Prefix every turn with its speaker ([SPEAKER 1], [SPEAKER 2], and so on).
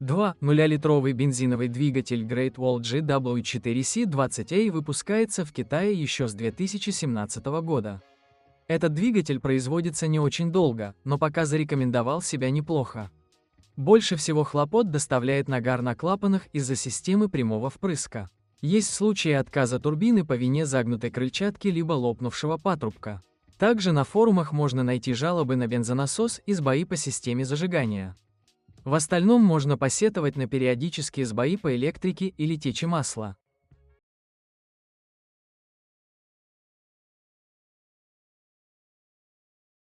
[SPEAKER 1] 2. 0-литровый бензиновый двигатель Great Wall GW4C20A выпускается в Китае еще с 2017 года. Этот двигатель производится не очень долго, но пока зарекомендовал себя неплохо. Больше всего хлопот доставляет нагар на клапанах из-за системы прямого впрыска. Есть случаи отказа турбины по вине загнутой крыльчатки либо лопнувшего патрубка. Также на форумах можно найти жалобы на бензонасос и сбои по системе зажигания. В остальном можно посетовать на периодические сбои по электрике или тече масла.